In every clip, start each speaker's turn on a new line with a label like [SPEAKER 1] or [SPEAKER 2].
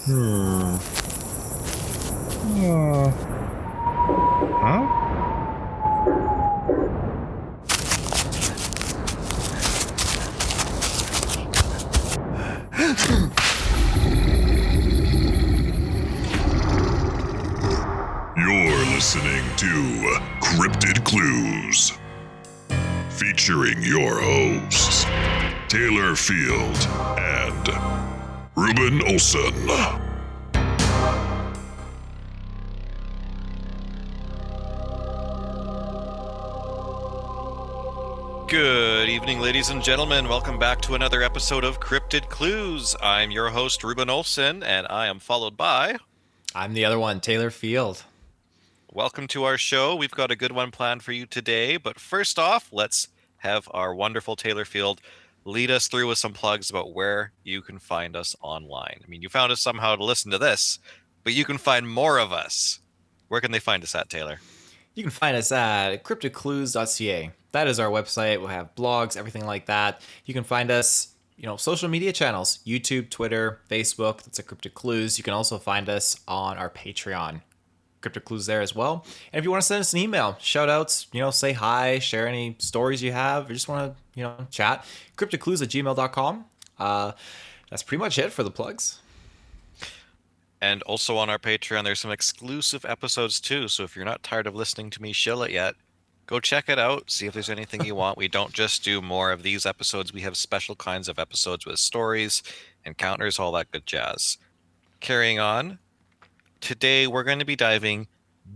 [SPEAKER 1] Hmm. Uh, huh?
[SPEAKER 2] You're listening to Cryptid Clues, featuring your hosts, Taylor Field and Reuben Olson.
[SPEAKER 3] Good evening, ladies and gentlemen. Welcome back to another episode of Cryptid Clues. I'm your host, Reuben Olson, and I am followed by...
[SPEAKER 4] I'm the other one, Taylor Field.
[SPEAKER 3] Welcome to our show. We've got a good one planned for you today, but first off, let's have our wonderful Taylor Field lead us through with some plugs about where you can find us online. I mean, you found us somehow to listen to this, but you can find more of us. Where can they find us at, Taylor?
[SPEAKER 4] You can find us at CryptidClues.ca. That is our website. We'll have blogs, everything like that. You can find us, social media channels, YouTube, Twitter, Facebook. That's at Cryptid Clues. You can also find us on our Patreon. Cryptid Clues there as well. And if you want to send us an email, shout outs, say hi, share any stories you have, or just want to, chat, cryptidclues@gmail.com. That's pretty much it for the plugs.
[SPEAKER 3] And also on our Patreon, there's some exclusive episodes too. So if you're not tired of listening to me shill it yet, go check it out. See if there's anything you want. We don't just do more of these episodes. We have special kinds of episodes with stories, encounters, all that good jazz. Carrying on, today we're going to be diving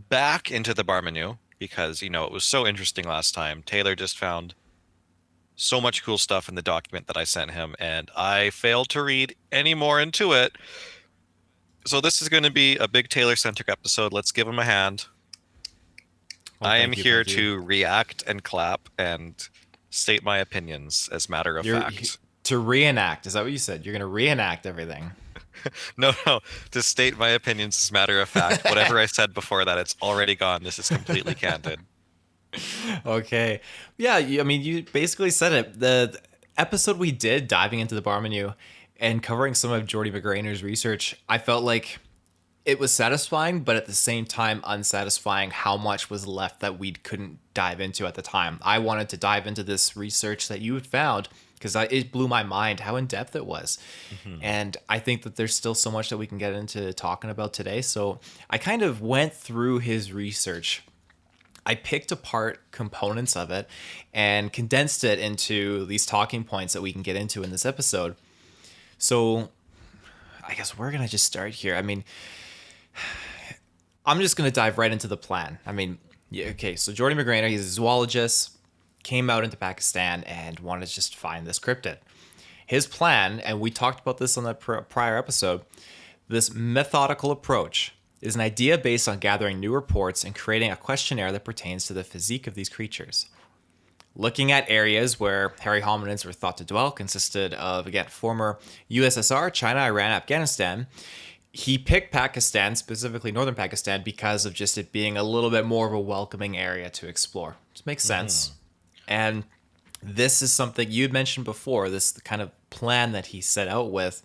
[SPEAKER 3] back into the Barmanu because, it was so interesting last time. Taylor just found so much cool stuff in the document that I sent him, and I failed to read any more into it. So this is going to be a big Taylor-centric episode. Let's give him a hand. I am here to react and clap and state my opinions as matter of fact.
[SPEAKER 4] To reenact. Is that what you said? You're going to reenact everything.
[SPEAKER 3] No. To state my opinions as matter of fact. Whatever I said before that, it's already gone. This is completely candid.
[SPEAKER 4] Okay. Yeah, you basically said it. The episode we did diving into the Barmanu and covering some of Jordi Magraner's research, I felt like it was satisfying, but at the same time unsatisfying how much was left that we couldn't dive into at the time. I wanted to dive into this research that you had found because it blew my mind how in-depth it was. Mm-hmm. And I think that there's still so much that we can get into talking about today. So I kind of went through his research. I picked apart components of it and condensed it into these talking points that we can get into in this episode. So I guess we're going to just start here. I'm just going to dive right into the plan. So Jordi Magraner, he's a zoologist, came out into Pakistan and wanted to just find this cryptid. His plan, and we talked about this on the prior episode, this methodical approach is an idea based on gathering new reports and creating a questionnaire that pertains to the physique of these creatures. Looking at areas where hairy hominids were thought to dwell consisted of, again, former USSR, China, Iran, Afghanistan. He picked Pakistan, specifically northern Pakistan, because of just it being a little bit more of a welcoming area to explore. Which makes sense. And this is something you had mentioned before, this kind of plan that he set out with.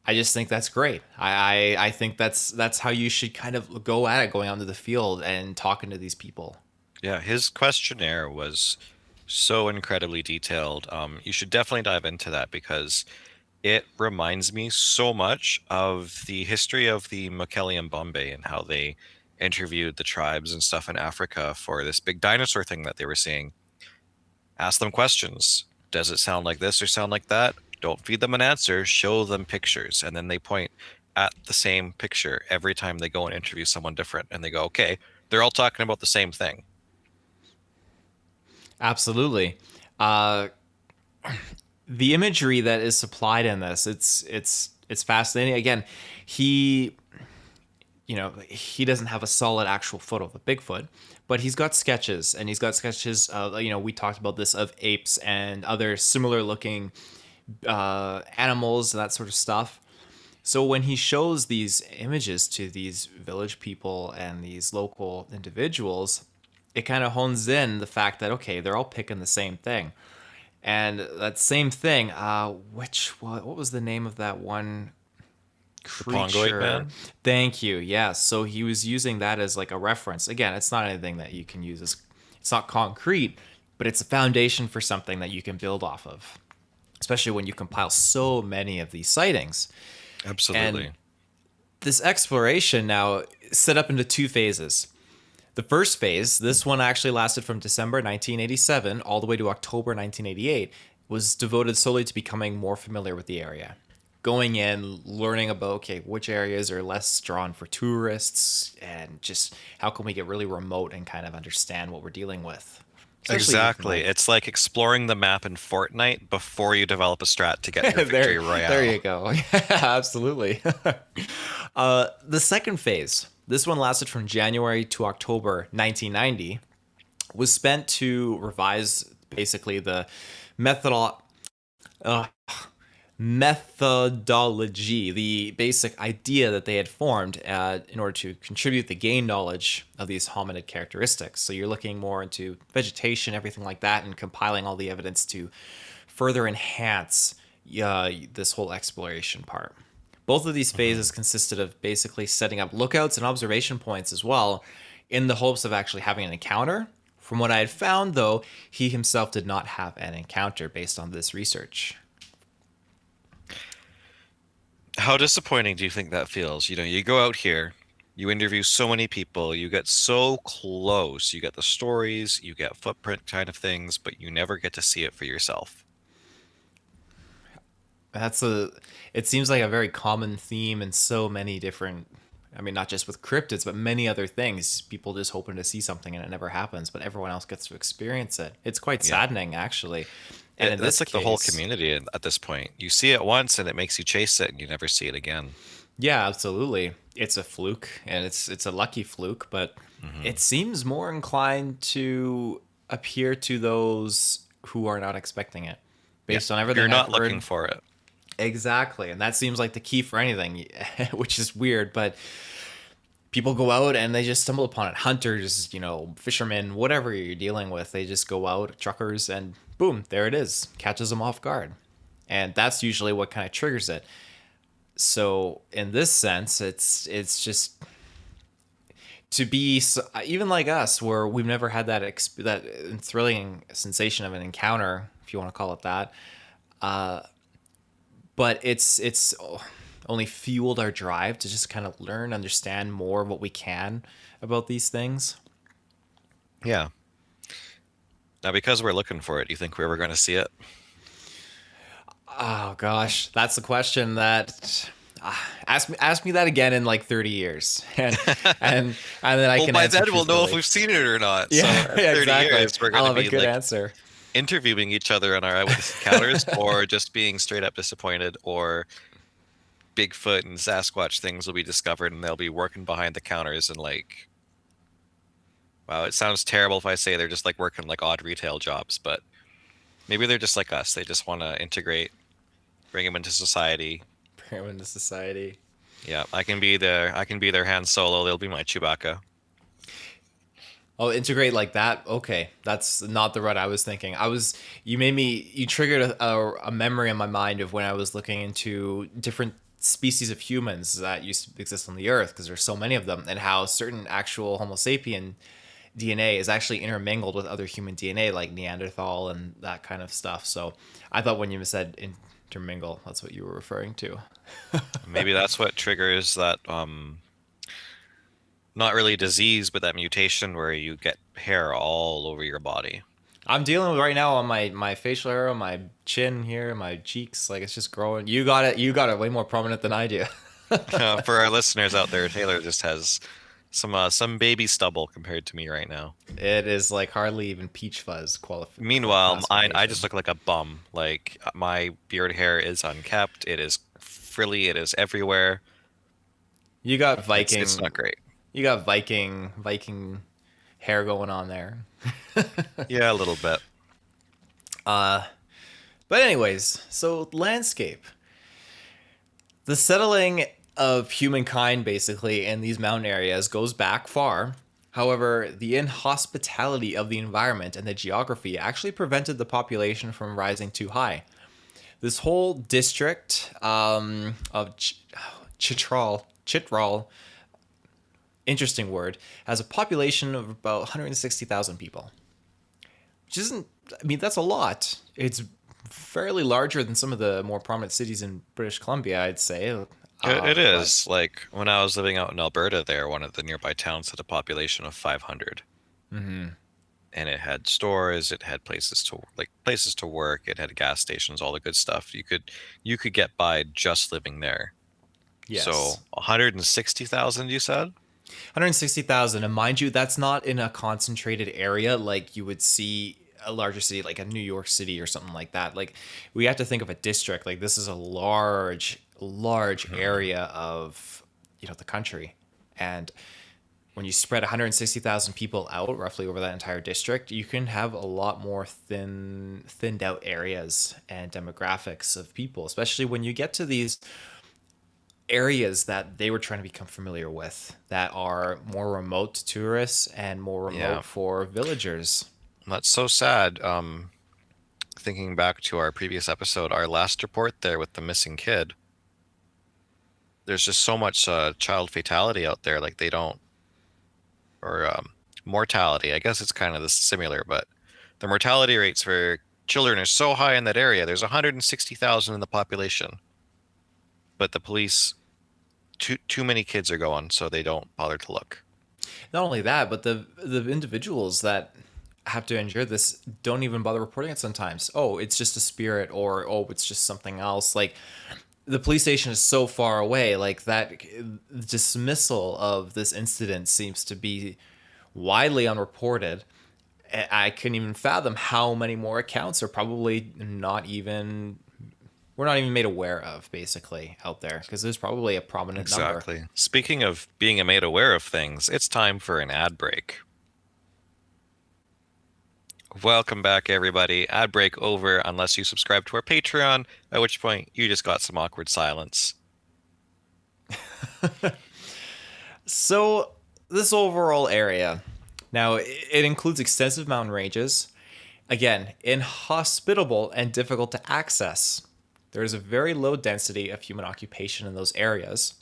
[SPEAKER 4] I just think that's great. I think that's how you should kind of go at it, going onto the field and talking to these people.
[SPEAKER 3] Yeah, his questionnaire was so incredibly detailed. You should definitely dive into that because it reminds me so much of the history of the Mokele and Bombay and how they interviewed the tribes and stuff in Africa for this big dinosaur thing that they were seeing. Ask them questions. Does it sound like this or sound like that? Don't feed them an answer. Show them pictures. And then they point at the same picture every time they go and interview someone different. And they go, okay, they're all talking about the same thing.
[SPEAKER 4] Absolutely. The imagery that is supplied in this, it's fascinating. Again, he doesn't have a solid actual photo of a Bigfoot, but he's got sketches, and he's got sketches of, we talked about this, of apes and other similar looking animals and that sort of stuff. So when he shows these images to these village people and these local individuals, it kind of hones in the fact that, okay, they're all picking the same thing. And that same thing, what was the name of that one
[SPEAKER 3] Pongoid
[SPEAKER 4] creature.
[SPEAKER 3] Man?
[SPEAKER 4] Thank you. Yeah. So he was using that as like a reference. Again, it's not anything that you can use as, it's not concrete, but it's a foundation for something that you can build off of, especially when you compile so many of these sightings.
[SPEAKER 3] Absolutely.
[SPEAKER 4] And this exploration now is set up into two phases. The first phase, this one actually lasted from December 1987 all the way to October 1988, was devoted solely to becoming more familiar with the area. Going in, learning about, okay, which areas are less drawn for tourists, and just how can we get really remote and kind of understand what we're dealing with. Especially
[SPEAKER 3] Exactly.
[SPEAKER 4] like-
[SPEAKER 3] It's like exploring the map in Fortnite before you develop a strat to get your victory royale.
[SPEAKER 4] There you go. Yeah, absolutely. The second phase, this one lasted from January to October 1990, was spent to revise basically the methodology, the basic idea that they had formed in order to contribute to gain knowledge of these hominid characteristics. So you're looking more into vegetation, everything like that, and compiling all the evidence to further enhance this whole exploration part. Both of these phases consisted of basically setting up lookouts and observation points as well, in the hopes of actually having an encounter. From what I had found, though, he himself did not have an encounter based on this research.
[SPEAKER 3] How disappointing do you think that feels? You know, you go out here, you interview so many people, you get so close, you get the stories, you get footprint kind of things, but you never get to see it for yourself.
[SPEAKER 4] It seems like a very common theme in so many different, I mean, not just with cryptids, but many other things. People just hoping to see something and it never happens, but everyone else gets to experience it. It's quite saddening, actually. And in
[SPEAKER 3] That's
[SPEAKER 4] this
[SPEAKER 3] like the whole
[SPEAKER 4] case-
[SPEAKER 3] community at this point. You see it once and it makes you chase it and you never see it again.
[SPEAKER 4] Yeah, absolutely. It's a fluke, and it's a lucky fluke, but it seems more inclined to appear to those who are not expecting it, based on everything
[SPEAKER 3] You're not
[SPEAKER 4] I've heard.
[SPEAKER 3] looking for it.
[SPEAKER 4] Exactly, and that seems like the key for anything, which is weird, but people go out and they just stumble upon it. Hunters, fishermen, whatever you're dealing with, they just go out, truckers, and boom, there it is. Catches them off guard. And that's usually what kind of triggers it. So in this sense, it's just to be even like us, where we've never had that thrilling sensation of an encounter, if you want to call it that. But it's only fueled our drive to just kind of learn, understand more of what we can about these things.
[SPEAKER 3] Yeah. Now, because we're looking for it, do you think we're ever going to see it?
[SPEAKER 4] Oh gosh, that's the question that ask me that again in like 30 years, and then I can.
[SPEAKER 3] By
[SPEAKER 4] answer
[SPEAKER 3] then we'll know if
[SPEAKER 4] truthfully.
[SPEAKER 3] we've seen it or not.
[SPEAKER 4] Yeah,
[SPEAKER 3] so in 30
[SPEAKER 4] exactly.
[SPEAKER 3] years, we're
[SPEAKER 4] I'll
[SPEAKER 3] going
[SPEAKER 4] have
[SPEAKER 3] to
[SPEAKER 4] a
[SPEAKER 3] be
[SPEAKER 4] good
[SPEAKER 3] like
[SPEAKER 4] answer.
[SPEAKER 3] interviewing each other on our eyewitness encounters, or just being straight up disappointed, or Bigfoot and Sasquatch things will be discovered and they'll be working behind the counters and like, wow, it sounds terrible if I say they're just like working like odd retail jobs, but maybe they're just like us. They just want to integrate, bring them into society.
[SPEAKER 4] Bring them into society.
[SPEAKER 3] Yeah, I can be their Han Solo. They'll be my Chewbacca.
[SPEAKER 4] Oh, integrate like that? Okay, that's not the route I was thinking. You triggered a memory in my mind of when I was looking into different species of humans that used to exist on the Earth, because there's so many of them, and how certain actual Homo sapien DNA is actually intermingled with other human DNA, like Neanderthal and that kind of stuff. So I thought when you said intermingle, that's what you were referring to.
[SPEAKER 3] Maybe that's what triggers that not really disease, but that mutation where you get hair all over your body.
[SPEAKER 4] I'm dealing with right now on my facial hair, on my chin here, my cheeks, like it's just growing. You got it way more prominent than I do.
[SPEAKER 3] For our listeners out there, Taylor just has some baby stubble compared to me right now.
[SPEAKER 4] It is like hardly even peach fuzz qualification.
[SPEAKER 3] Meanwhile, I just look like a bum. Like my beard hair is unkept. It is frilly. It is everywhere.
[SPEAKER 4] You got Viking.
[SPEAKER 3] It's not great.
[SPEAKER 4] You got Viking hair going on there.
[SPEAKER 3] Yeah, a little bit.
[SPEAKER 4] But anyways, so landscape. The settling of humankind basically in these mountain areas goes back far. However, the inhospitality of the environment and the geography actually prevented the population from rising too high. This whole district of Chitral, interesting word, has a population of about 160,000 people. Which isn't, I mean, that's a lot. It's fairly larger than some of the more prominent cities in British Columbia, I'd say.
[SPEAKER 3] It
[SPEAKER 4] But
[SPEAKER 3] is. Like when I was living out in Alberta there, one of the nearby towns had a population of 500. And it had stores, it had places to work, it had gas stations, all the good stuff. You could get by just living there.
[SPEAKER 4] yes.
[SPEAKER 3] So 160,000 you said?
[SPEAKER 4] 160,000. And mind you, that's not in a concentrated area like you would see a larger city like a New York City or something like that. Like we have to think of a district. Like this is a large area of, the country. And when you spread 160,000 people out roughly over that entire district, you can have a lot more thinned out areas and demographics of people, especially when you get to these areas that they were trying to become familiar with that are more remote to tourists and more remote
[SPEAKER 3] Yeah.
[SPEAKER 4] for villagers.
[SPEAKER 3] That's so sad. Thinking back to our previous episode, our last report there with the missing kid, there's just so much child fatality out there. Like they don't, or mortality. I guess it's kind of similar, but the mortality rates for children are so high in that area. There's 160,000 in the population, but the police, too many kids are going, so they don't bother to look.
[SPEAKER 4] Not only that, but the individuals that have to endure this don't even bother reporting it sometimes. Oh, it's just a spirit, or oh, it's just something else. Like the police station is so far away, like that dismissal of this incident seems to be widely unreported. I couldn't even fathom how many more accounts are probably we're not even made aware of, basically, out there, because there's probably a prominent number.
[SPEAKER 3] Exactly. Speaking of being made aware of things, it's time for an ad break. Welcome back, everybody. Ad break over unless you subscribe to our Patreon, at which point you just got some awkward silence.
[SPEAKER 4] So, this overall area, now, it includes extensive mountain ranges, again, inhospitable and difficult to access. There is a very low density of human occupation in those areas.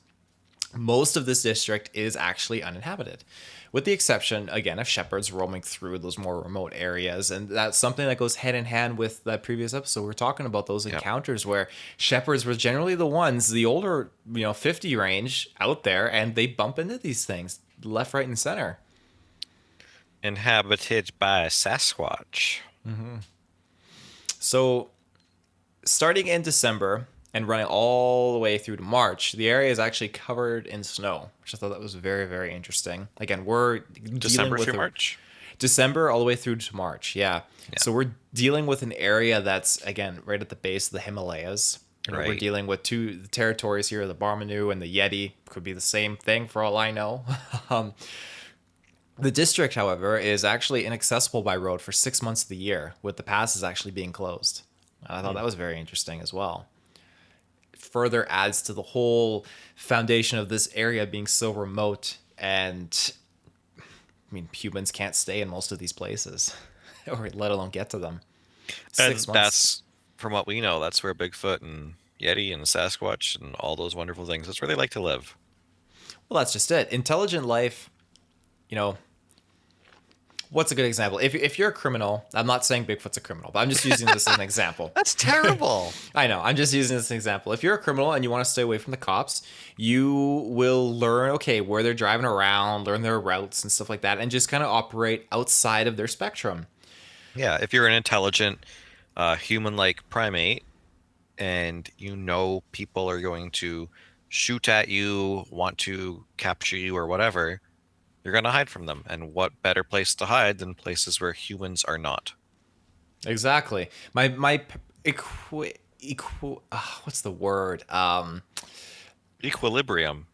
[SPEAKER 4] Most of this district is actually uninhabited, with the exception, again, of shepherds roaming through those more remote areas. And that's something that goes hand in hand with that previous episode. We're talking about those encounters where shepherds were generally the ones, the older, 50 range out there, and they bump into these things left, right, and center.
[SPEAKER 3] Inhabited by Sasquatch.
[SPEAKER 4] So, starting in December and running all the way through to March, the area is actually covered in snow, which I thought that was very, very interesting. Again, we're
[SPEAKER 3] December through March?
[SPEAKER 4] December all the way through to March, yeah. So we're dealing with an area that's, again, right at the base of the Himalayas. We're dealing with the territories here, the Barmanu and the Yeti. Could be the same thing for all I know. The district, however, is actually inaccessible by road for 6 months of the year, with the passes actually being closed. I thought that was very interesting as well. Further adds to the whole foundation of this area being so remote, and humans can't stay in most of these places, or let alone get to them.
[SPEAKER 3] And
[SPEAKER 4] 6 months.
[SPEAKER 3] that's, from what we know, that's where Bigfoot and Yeti and Sasquatch and all those wonderful things, that's where they like to live.
[SPEAKER 4] Well, that's just it. Intelligent life, what's a good example? If you're a criminal, I'm not saying Bigfoot's a criminal, but I'm just using this as an example.
[SPEAKER 3] That's terrible.
[SPEAKER 4] I know. I'm just using this as an example. If you're a criminal and you want to stay away from the cops, you will learn, where they're driving around, learn their routes and stuff like that, and just kind of operate outside of their spectrum.
[SPEAKER 3] Yeah, if you're an intelligent, human-like primate, and people are going to shoot at you, want to capture you or whatever, you're going to hide from them. And what better place to hide than places where humans are not?
[SPEAKER 4] Exactly. What's the word?
[SPEAKER 3] Equilibrium.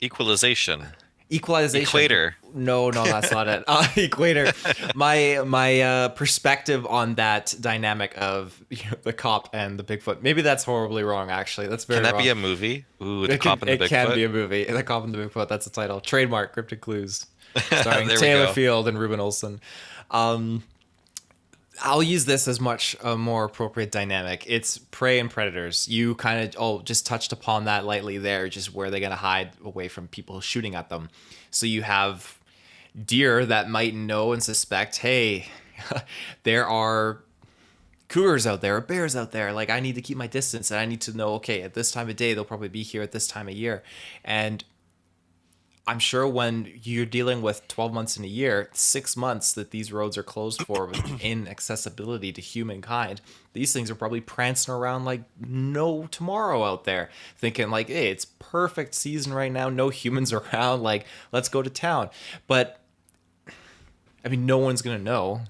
[SPEAKER 3] Equalization.
[SPEAKER 4] Equalization.
[SPEAKER 3] Equator.
[SPEAKER 4] No, that's not it. Equator. My perspective on that dynamic of the cop and the Bigfoot. Maybe that's horribly wrong. Actually, that's very.
[SPEAKER 3] Can that
[SPEAKER 4] wrong.
[SPEAKER 3] be a movie? Ooh, the cop and the Bigfoot.
[SPEAKER 4] It can be a movie. The Cop and the Bigfoot. That's the title. Trademark. Cryptid Clues. Starring
[SPEAKER 3] There we
[SPEAKER 4] Taylor
[SPEAKER 3] go.
[SPEAKER 4] Field and Reuben Olsen. I'll use this as much a more appropriate dynamic. It's prey and predators. You kind of just touched upon that lightly there, just where they're going to hide away from people shooting at them. So you have deer that might know and suspect, hey, there are cougars out there or bears out there. Like, I need to keep my distance, and I need to know, okay, at this time of day, they'll probably be here at this time of year. And I'm sure when you're dealing with 12 months in a year, 6 months that these roads are closed for with inaccessibility to humankind, these things are probably prancing around like no tomorrow out there, thinking like, hey, it's perfect season right now, no humans around, like, let's go to town. But I mean, no one's going to know.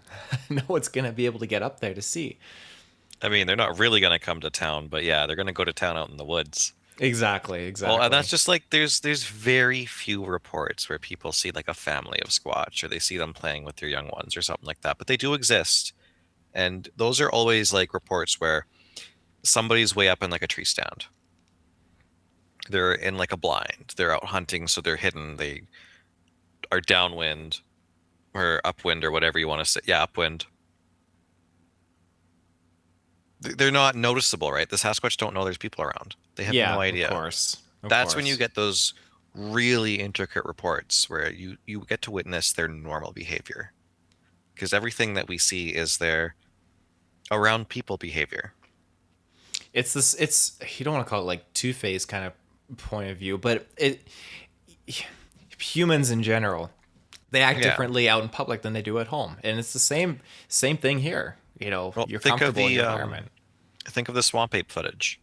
[SPEAKER 4] No one's going to be able to get up there to see.
[SPEAKER 3] I mean, they're not really going to come to town, but yeah, they're going to go to town out in the woods.
[SPEAKER 4] Exactly.
[SPEAKER 3] Well, and that's just like there's very few reports where people see like a family of squatch or they see them playing with their young ones or something like that, but they do exist. And those are always like reports where somebody's way up in like a tree stand. They're in like a blind. They're out hunting, so they're hidden. They are downwind or upwind or whatever you want to say. Yeah, upwind. They're not noticeable, right? The Sasquatch don't know there's people around. They have no idea.
[SPEAKER 4] Of course.
[SPEAKER 3] That's when you get those really intricate reports where you get to witness their normal behavior. Because everything that we see is their around people behavior.
[SPEAKER 4] It's you don't want to call it like two-faced kind of point of view, but humans in general, they act differently out in public than they do at home. And it's the same thing here. You know,
[SPEAKER 3] Well,
[SPEAKER 4] you're
[SPEAKER 3] think
[SPEAKER 4] comfortable
[SPEAKER 3] of
[SPEAKER 4] in
[SPEAKER 3] the
[SPEAKER 4] your environment.
[SPEAKER 3] think of the swamp ape footage.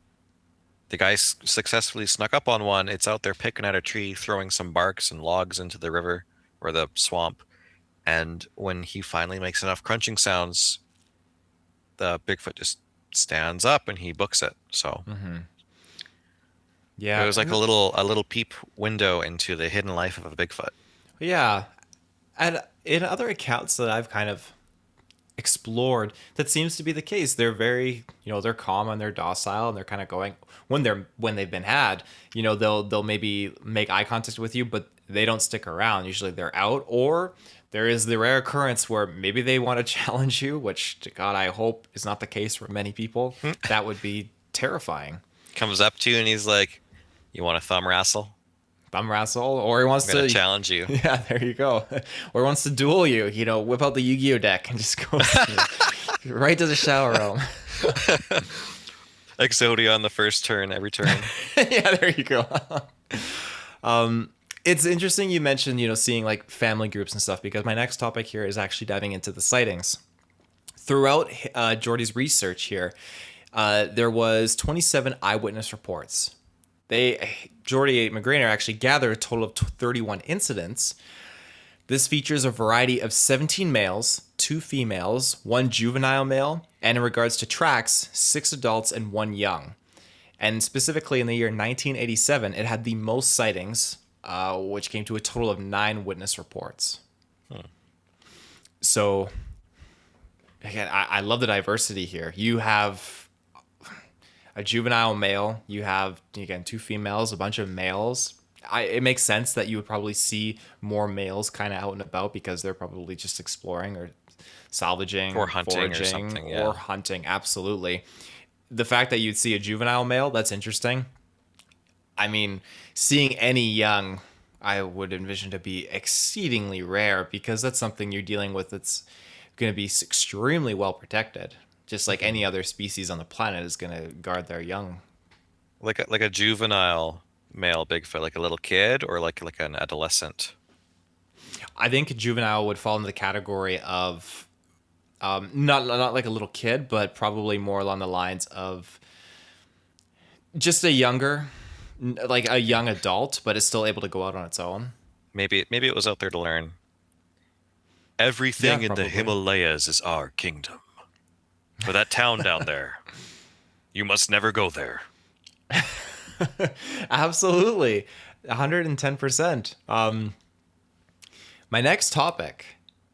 [SPEAKER 3] The guy successfully snuck up on one. It's out there picking at a tree, throwing some barks and logs into the river or the swamp. And when he finally makes enough crunching sounds, the Bigfoot just stands up and he books it. So
[SPEAKER 4] Yeah.
[SPEAKER 3] it was like a little peep window into the hidden life of a Bigfoot.
[SPEAKER 4] Yeah. And in other accounts that I've kind of explored, that seems to be the case. They're very, they're calm and they're docile and they're kind of going when they've been had, they'll maybe make eye contact with you, but they don't stick around. Usually they're out, or there is the rare occurrence where maybe they want to challenge you, which to God, I hope is not the case for many people. That would be terrifying.
[SPEAKER 3] Comes up to you and he's like, "You want a thumb wrestle?
[SPEAKER 4] Thumb wrestle, or he wants
[SPEAKER 3] I'm gonna
[SPEAKER 4] to
[SPEAKER 3] challenge you."
[SPEAKER 4] Yeah, there you go. Or wants to duel you, whip out the Yu-Gi-Oh deck and just go right to the shower room.
[SPEAKER 3] Exodia on the first turn, every turn.
[SPEAKER 4] Yeah, there you go. It's interesting you mentioned, seeing like family groups and stuff, because my next topic here is actually diving into the sightings. Throughout Jordi's research here, there was 27 eyewitness reports. Jordi Magraner actually gathered a total of 31 incidents. This features a variety of 17 males, 2 females, 1 juvenile male, and in regards to tracks, 6 adults and 1 young. And specifically in the year 1987, it had the most sightings, which came to a total of 9 witness reports. So, again, I love the diversity here. You have a juvenile male, you have, again, 2 females, a bunch of males. It makes sense that you would probably see more males kind of out and about because they're probably just exploring or salvaging
[SPEAKER 3] or hunting
[SPEAKER 4] foraging,
[SPEAKER 3] or something. Yeah.
[SPEAKER 4] Or hunting, absolutely. The fact that you'd see a juvenile male, that's interesting. I mean, seeing any young, I would envision to be exceedingly rare, because that's something you're dealing with that's going to be extremely well protected. Just like any other species on the planet is going to guard their young.
[SPEAKER 3] Like a juvenile male Bigfoot, like a little kid, or like an adolescent?
[SPEAKER 4] I think a juvenile would fall into the category of not like a little kid, but probably more along the lines of just a younger, like a young adult, but is still able to go out on its own.
[SPEAKER 3] Maybe it was out there to learn. Everything
[SPEAKER 4] Yeah,
[SPEAKER 3] in the
[SPEAKER 4] probably.
[SPEAKER 3] Himalayas is our kingdom. For that town down there, you must never go there.
[SPEAKER 4] Absolutely. 110%. My next topic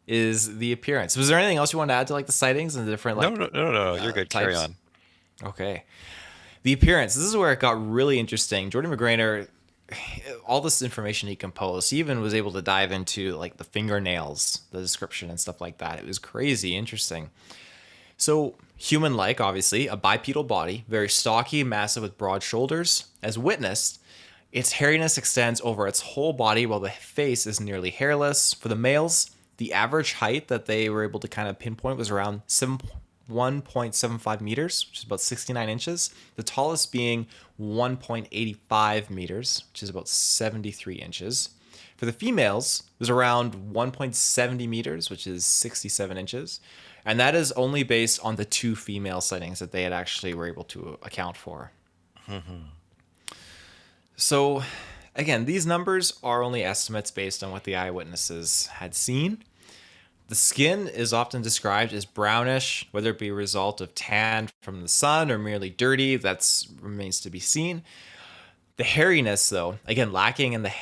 [SPEAKER 4] is the appearance. Was there anything else you wanted to add to like the sightings and the different like
[SPEAKER 3] No. You're good. Carry
[SPEAKER 4] types?
[SPEAKER 3] on.
[SPEAKER 4] Okay. The appearance. This is where it got really interesting. Jordi Magraner, all this information he composed, he even was able to dive into like the fingernails, the description and stuff like that. It was crazy interesting. So, human-like, obviously, a bipedal body, very stocky, massive with broad shoulders. As witnessed, its hairiness extends over its whole body while the face is nearly hairless. For the males, the average height that they were able to kind of pinpoint was around 1.75 meters, which is about 69 inches. The tallest being 1.85 meters, which is about 73 inches. For the females, it was around 1.70 meters, which is 67 inches. And that is only based on the 2 female sightings that they had actually were able to account for. So, again, these numbers are only estimates based on what the eyewitnesses had seen. The skin is often described as brownish, whether it be a result of tan from the sun or merely dirty. That remains to be seen. The hairiness, though, again, lacking in the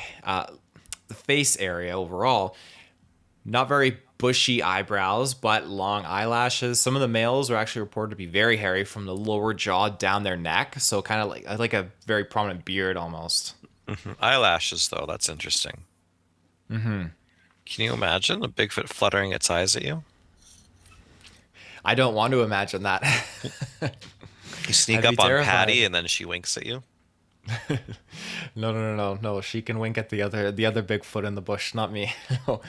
[SPEAKER 4] face area overall. Not very bushy eyebrows, but long eyelashes. Some of the males are actually reported to be very hairy from the lower jaw down their neck. So kind of like a very prominent beard almost.
[SPEAKER 3] Eyelashes, though, that's interesting. Can you imagine a Bigfoot fluttering its eyes at you?
[SPEAKER 4] I don't want to imagine that.
[SPEAKER 3] You sneak
[SPEAKER 4] I'd
[SPEAKER 3] up
[SPEAKER 4] be
[SPEAKER 3] on
[SPEAKER 4] terrified.
[SPEAKER 3] Patty and then she winks at you?
[SPEAKER 4] No. She can wink at the other Bigfoot in the bush, not me.
[SPEAKER 3] What's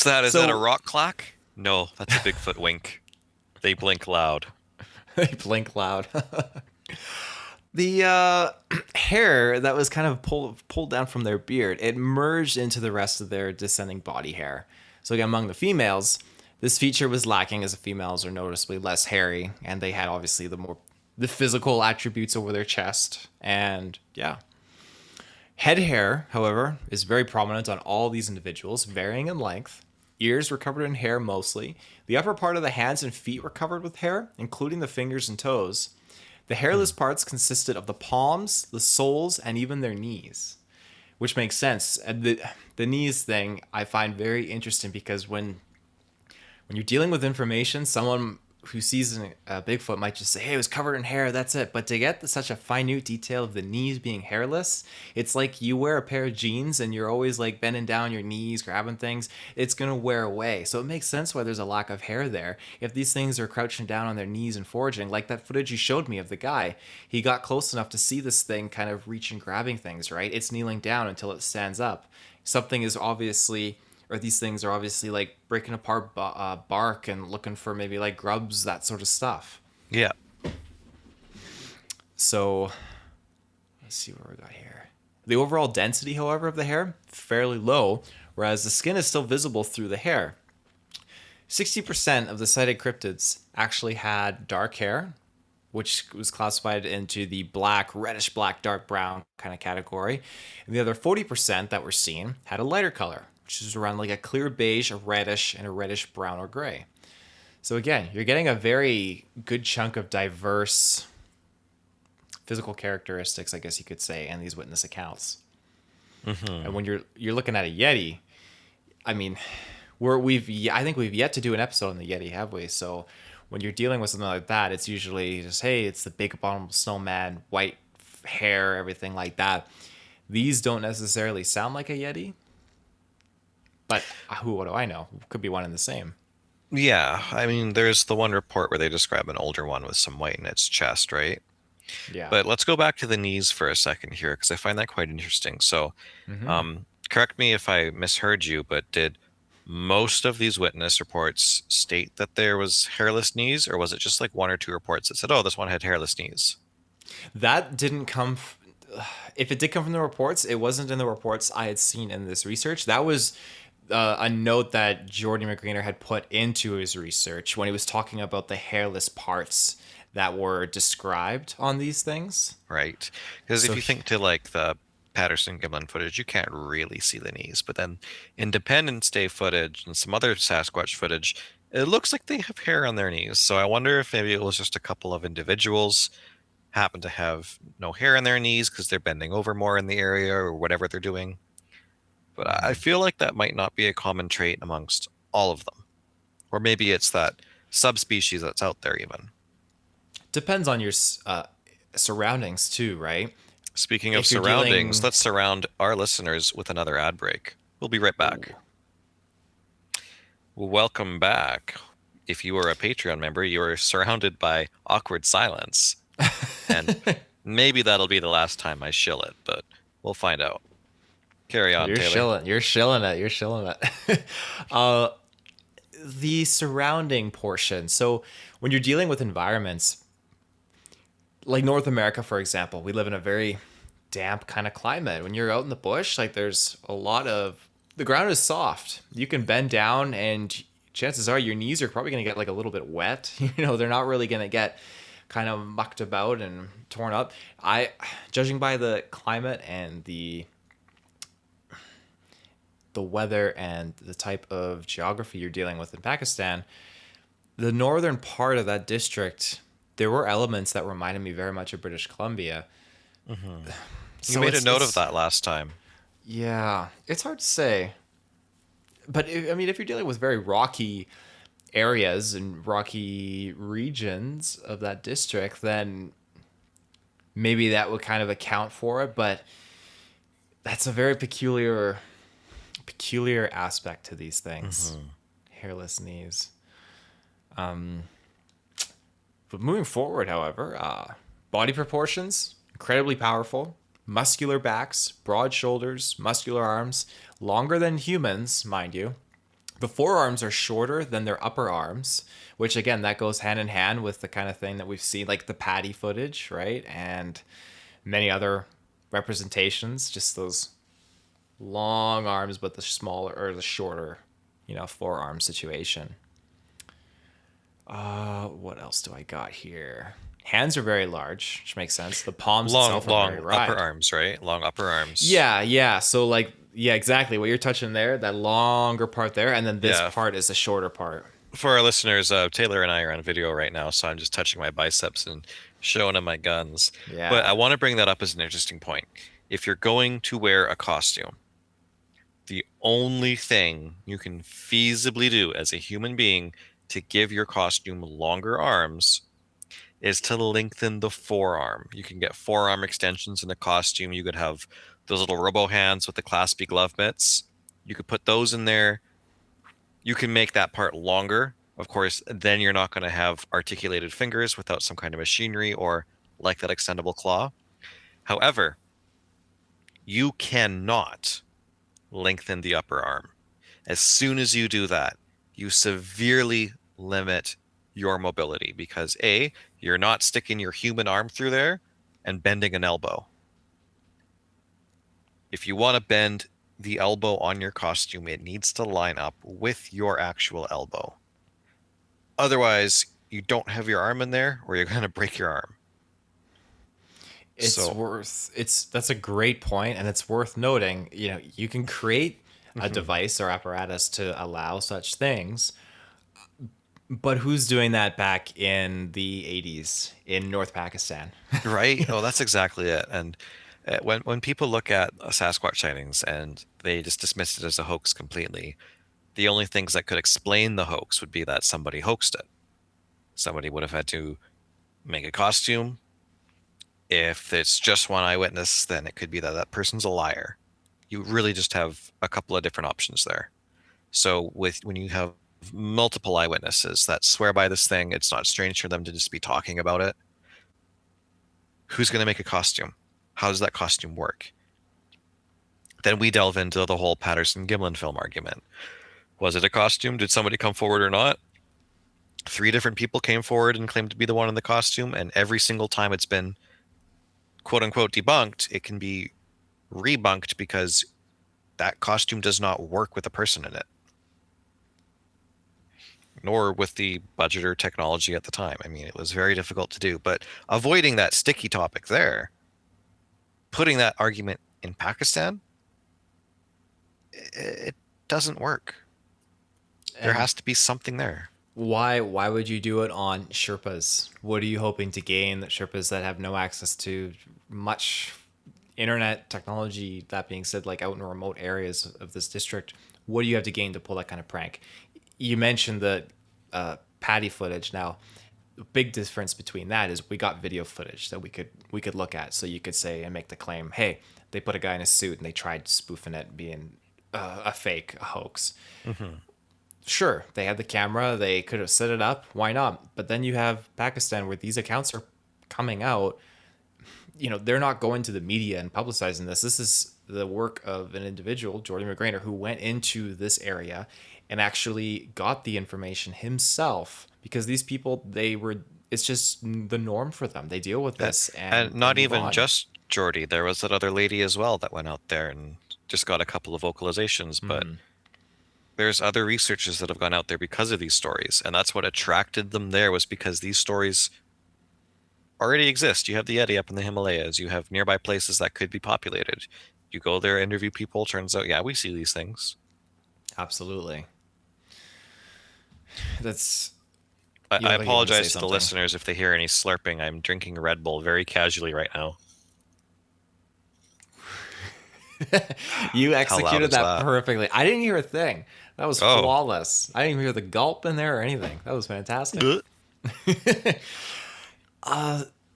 [SPEAKER 3] that? Is
[SPEAKER 4] So-
[SPEAKER 3] that a rock clock? No, that's a Bigfoot wink. They blink loud.
[SPEAKER 4] They blink loud. The hair that was kind of pulled down from their beard, it merged into the rest of their descending body hair. So again, among the females, this feature was lacking as the females are noticeably less hairy, and they had obviously the physical attributes over their chest. And yeah. Head hair, however, is very prominent on all these individuals, varying in length. Ears were covered in hair mostly. The upper part of the hands and feet were covered with hair, including the fingers and toes. The hairless parts consisted of the palms, the soles, and even their knees, which makes sense. And the knees thing I find very interesting because when you're dealing with information, someone who sees a Bigfoot might just say, hey, it was covered in hair, that's it. But to get such a minute detail of the knees being hairless, it's like you wear a pair of jeans and you're always like bending down your knees, grabbing things. It's going to wear away. So it makes sense why there's a lack of hair there. If these things are crouching down on their knees and foraging, like that footage you showed me of the guy, he got close enough to see this thing kind of reaching, grabbing things, right? It's kneeling down until it stands up. Something is obviously... or these things are obviously like breaking apart bark and looking for maybe like grubs, that sort of stuff.
[SPEAKER 3] Yeah.
[SPEAKER 4] So let's see what we got here. The overall density, however, of the hair, fairly low, whereas the skin is still visible through the hair. 60% of the cited cryptids actually had dark hair, which was classified into the black, reddish black, dark brown kind of category. And the other 40% that were seen had a lighter color, which is around like a clear beige, a reddish, and a reddish brown or gray. So again, you're getting a very good chunk of diverse physical characteristics, I guess you could say, in these witness accounts. And when you're looking at a Yeti, I mean, I think we've yet to do an episode on the Yeti, have we? So when you're dealing with something like that, it's usually just, hey, it's the big abominable snowman, white hair, everything like that. These don't necessarily sound like a Yeti. But what do I know? Could be one and the same.
[SPEAKER 3] Yeah, I mean, there's the one report where they describe an older one with some white in its chest, right?
[SPEAKER 4] Yeah.
[SPEAKER 3] But let's go back to the knees for a second here, because I find that quite interesting. So, correct me if I misheard you, but did most of these witness reports state that there was hairless knees, or was it just like 1 or 2 reports that said, oh, this one had hairless knees?
[SPEAKER 4] That didn't come... if it did come from the reports, it wasn't in the reports I had seen in this research. That was... a note that Jordi Magraner had put into his research when he was talking about the hairless parts that were described on these things.
[SPEAKER 3] Right. Because
[SPEAKER 4] So
[SPEAKER 3] if you think to like the Patterson Gimlin footage, you can't really see the knees. But then Independence Day footage and some other Sasquatch footage, it looks like they have hair on their knees. So I wonder if maybe it was just a couple of individuals happen to have no hair on their knees because they're bending over more in the area or whatever they're doing. But I feel like that might not be a common trait amongst all of them. Or maybe it's that subspecies that's out there even.
[SPEAKER 4] Depends on your surroundings too, right?
[SPEAKER 3] Speaking of
[SPEAKER 4] If you're
[SPEAKER 3] surroundings,
[SPEAKER 4] dealing-
[SPEAKER 3] let's surround our listeners with another ad break. We'll be right back. Welcome back. if you are a Patreon member, you are surrounded by awkward silence. And maybe that'll be the last time I shill it, but we'll find out. Carry on,
[SPEAKER 4] You're
[SPEAKER 3] Taylor.
[SPEAKER 4] shilling. You're shilling it. You're shilling it. The surrounding portion. So when you're dealing with environments like North America, for example, we live in a very damp kind of climate. When you're out in the bush, like there's a lot of the ground is soft. You can bend down, and chances are your knees are probably going to get like a little bit wet. They're not really going to get kind of mucked about and torn up. Judging by the climate and the weather and the type of geography you're dealing with in Pakistan, the northern part of that district, there were elements that reminded me very much of British Columbia.
[SPEAKER 3] Mm-hmm.
[SPEAKER 4] So
[SPEAKER 3] you made a note of that last time.
[SPEAKER 4] Yeah, it's hard to say. But if you're dealing with very rocky areas and rocky regions of that district, then maybe that would kind of account for it. But that's a very peculiar aspect to these things.
[SPEAKER 3] Mm-hmm.
[SPEAKER 4] Hairless knees. But moving forward, however, body proportions, incredibly powerful. Muscular backs, broad shoulders, muscular arms, longer than humans, mind you. The forearms are shorter than their upper arms, which again, that goes hand in hand with the kind of thing that we've seen, like the patty footage, right? And many other representations, just those long arms, but the smaller or the shorter, forearm situation. What else do I got here? Hands are very large, which makes sense. The palms itself are very wide.
[SPEAKER 3] Upper arms, right? Long upper arms.
[SPEAKER 4] Yeah. So exactly what you're touching there, that longer part there, and then this part is the shorter part.
[SPEAKER 3] For our listeners, Taylor and I are on video right now, so I'm just touching my biceps and showing him my guns.
[SPEAKER 4] Yeah.
[SPEAKER 3] But I want to bring that up as an interesting point. If you're going to wear a costume, the only thing you can feasibly do as a human being to give your costume longer arms is to lengthen the forearm. You can get forearm extensions in the costume. You could have those little robo hands with the claspy glove mitts. You could put those in there. You can make that part longer. Of course, then you're not going to have articulated fingers without some kind of machinery or like that extendable claw. However, you cannot lengthen the upper arm. As soon as you do that, you severely limit your mobility because A, you're not sticking your human arm through there and bending an elbow. If you want to bend the elbow on your costume, it needs to line up with your actual elbow. Otherwise, you don't have your arm in there or you're going to break your arm.
[SPEAKER 4] That's a great point, and it's worth noting, you can create a device or apparatus to allow such things. But who's doing that back in the 80s in North Pakistan?
[SPEAKER 3] Right? Oh, that's exactly it. And when people look at Sasquatch sightings and they just dismiss it as a hoax completely, the only things that could explain the hoax would be that somebody hoaxed it. Somebody would have had to make a costume. If it's just one eyewitness, then it could be that that person's a liar. You really just have a couple of different options there. So when you have multiple eyewitnesses that swear by this thing, it's not strange for them to just be talking about it. Who's going to make a costume? How does that costume work? Then we delve into the whole Patterson-Gimlin film argument. Was it a costume? Did somebody come forward or not? 3 different people came forward and claimed to be the one in the costume, and every single time it's been quote-unquote debunked, it can be rebunked because that costume does not work with a person in it, nor with the budget or technology at the time. I mean, it was very difficult to do, but avoiding that sticky topic there, putting that argument in Pakistan, it doesn't work. There has to be something there.
[SPEAKER 4] Why would you do it on Sherpas? What are you hoping to gain that Sherpas that have no access to much internet technology, that being said, like out in remote areas of this district, what do you have to gain to pull that kind of prank? You mentioned the patty footage. Now, the big difference between that is we got video footage that we could look at. So you could say and make the claim, hey, they put a guy in a suit and they tried spoofing it being a fake, a hoax. Sure, they had the camera, they could have set it up, why not? But then you have Pakistan where these accounts are coming out. They're not going to the media and publicizing this. This is the work of an individual, Jordi Magraner, who went into this area and actually got the information himself, because these people, it's just the norm for them. They deal with this
[SPEAKER 3] and not
[SPEAKER 4] move
[SPEAKER 3] even
[SPEAKER 4] on.
[SPEAKER 3] just Jordi. There was that other lady as well that went out there and just got a couple of vocalizations, but there's other researchers that have gone out there because of these stories, and that's what attracted them there, was because these stories already exist. You have the Yeti up in the Himalayas. You have nearby places that could be populated. You go there, interview people. Turns out, yeah, we see these things.
[SPEAKER 4] Absolutely. That's.
[SPEAKER 3] I apologize to the listeners if they hear any slurping. I'm drinking a Red Bull very casually right now.
[SPEAKER 4] You executed that perfectly. I didn't hear a thing. That was flawless. I didn't even hear the gulp in there or anything. That was fantastic.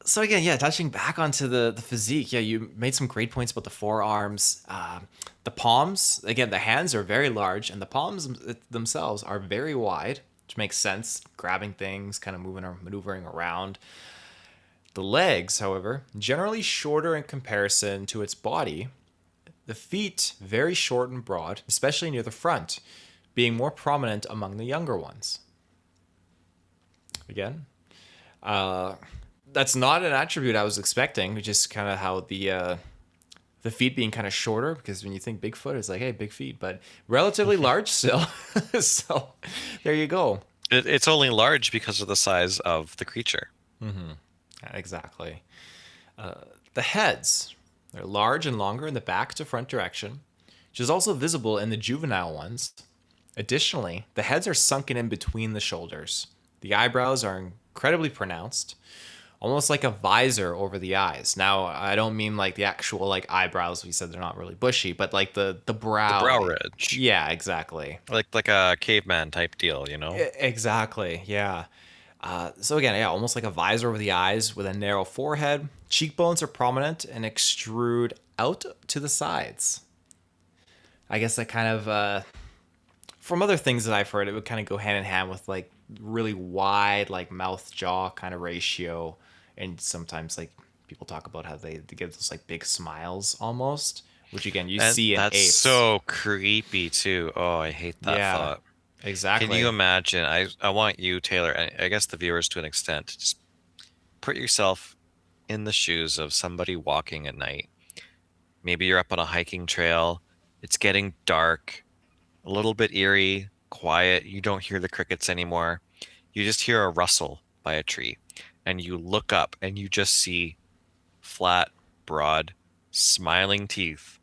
[SPEAKER 4] So again, yeah, touching back onto the physique, yeah, you made some great points about the forearms. The palms, again, the hands are very large, and the palms themselves are very wide, which makes sense. Grabbing things, kind of moving or maneuvering around. The legs, however, generally shorter in comparison to its body. The feet, very short and broad, especially near the front, being more prominent among the younger ones. Again, that's not an attribute I was expecting, just kind of how the feet being kind of shorter, because when you think Bigfoot, it's like, hey, big feet, but relatively large still. So there you go.
[SPEAKER 3] It's only large because of the size of the creature.
[SPEAKER 4] Mm-hmm. Exactly. The heads, they're large and longer in the back to front direction, which is also visible in the juvenile ones. Additionally, the heads are sunken in between the shoulders. The eyebrows are incredibly pronounced, almost like a visor over the eyes. Now, I don't mean like the actual like eyebrows. We said they're not really bushy, but like the brow.
[SPEAKER 3] The brow ridge.
[SPEAKER 4] Yeah, exactly.
[SPEAKER 3] Like a caveman type deal,
[SPEAKER 4] Exactly, yeah. So again, yeah, almost like a visor over the eyes with a narrow forehead. Cheekbones are prominent and extrude out to the sides. I guess that kind of, from other things that I've heard, it would kind of go hand in hand with like really wide, like mouth jaw kind of ratio. And sometimes like people talk about how they give those like big smiles almost, which again, you see in apes.
[SPEAKER 3] That's so creepy too. Oh, I hate that thought.
[SPEAKER 4] Exactly.
[SPEAKER 3] Can you imagine? I want you, Taylor, and I guess the viewers to an extent, just put yourself in the shoes of somebody walking at night. Maybe you're up on a hiking trail. It's getting dark, a little bit eerie, quiet. You don't hear the crickets anymore. You just hear a rustle by a tree, and you look up and you just see flat, broad, smiling teeth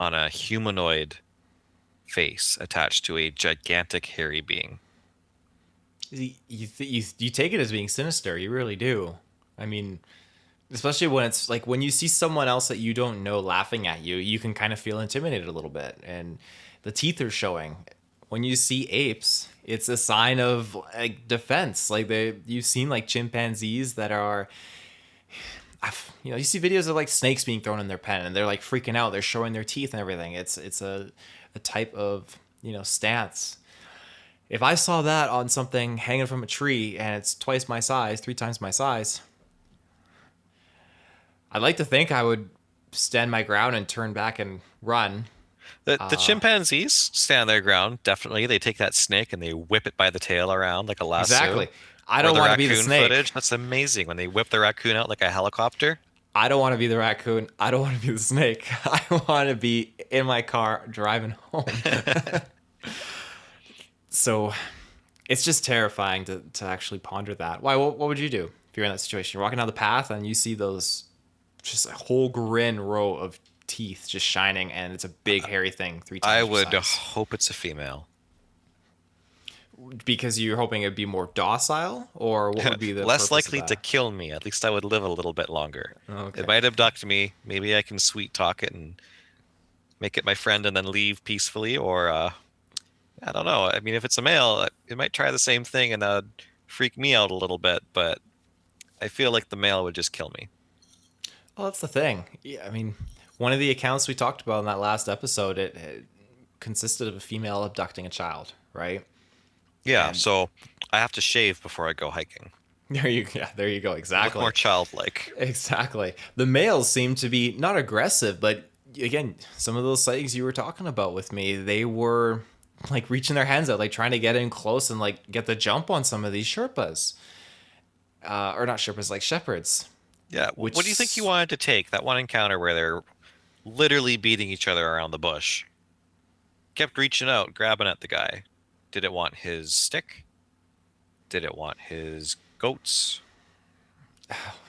[SPEAKER 3] on a humanoid face attached to a gigantic hairy being.
[SPEAKER 4] You take it as being sinister. You really do. I mean, especially when it's like when you see someone else that you don't know laughing at you, you can kind of feel intimidated a little bit, and the teeth are showing. When you see apes, it's a sign of like defense. Like you've seen like chimpanzees that are, you see videos of like snakes being thrown in their pen and they're like freaking out. They're showing their teeth and everything. It's a type of stance. If I saw that on something hanging from a tree and it's twice my size, 3 times my size, I'd like to think I would stand my ground and turn back and run.
[SPEAKER 3] The chimpanzees stand their ground, definitely. They take that snake and they whip it by the tail around like a lasso.
[SPEAKER 4] Exactly. I don't want to be the snake.
[SPEAKER 3] Footage, that's amazing when they whip the raccoon out like a helicopter.
[SPEAKER 4] I don't want to be the raccoon. I don't want to be the snake. I want to be in my car driving home. So it's just terrifying to actually ponder that. Why? What would you do if you're in that situation? You're walking down the path and you see those, just a whole grin row of teeth just shining, and it's a big hairy thing 3 times
[SPEAKER 3] I
[SPEAKER 4] your
[SPEAKER 3] would
[SPEAKER 4] size.
[SPEAKER 3] hope it's a female.
[SPEAKER 4] Because you're hoping it'd be more docile, or what would be the
[SPEAKER 3] less
[SPEAKER 4] purpose
[SPEAKER 3] likely
[SPEAKER 4] of
[SPEAKER 3] to
[SPEAKER 4] that?
[SPEAKER 3] kill me? At least I would live a little bit longer.
[SPEAKER 4] Okay.
[SPEAKER 3] It might abduct me. Maybe I can sweet talk it and make it my friend and then leave peacefully, or I don't know. I mean, if it's a male, it might try the same thing and that would freak me out a little bit, but I feel like the male would just kill me.
[SPEAKER 4] Well, that's the thing. Yeah, I mean, one of the accounts we talked about in that last episode, it consisted of a female abducting a child, right?
[SPEAKER 3] Yeah,
[SPEAKER 4] And
[SPEAKER 3] so I have to shave before I go hiking.
[SPEAKER 4] there you go.
[SPEAKER 3] Look
[SPEAKER 4] Exactly.
[SPEAKER 3] more childlike.
[SPEAKER 4] Exactly. The males seem to be not aggressive, but again, some of those sightings you were talking about with me, they were like reaching their hands out, like trying to get in close and like get the jump on some of these Sherpas. Or not Sherpas, like shepherds.
[SPEAKER 3] Yeah,
[SPEAKER 4] Which
[SPEAKER 3] what do you think he wanted to take? That one encounter where they're literally beating each other around the bush. Kept reaching out, grabbing at the guy. Did it want his stick? Did it want his goats?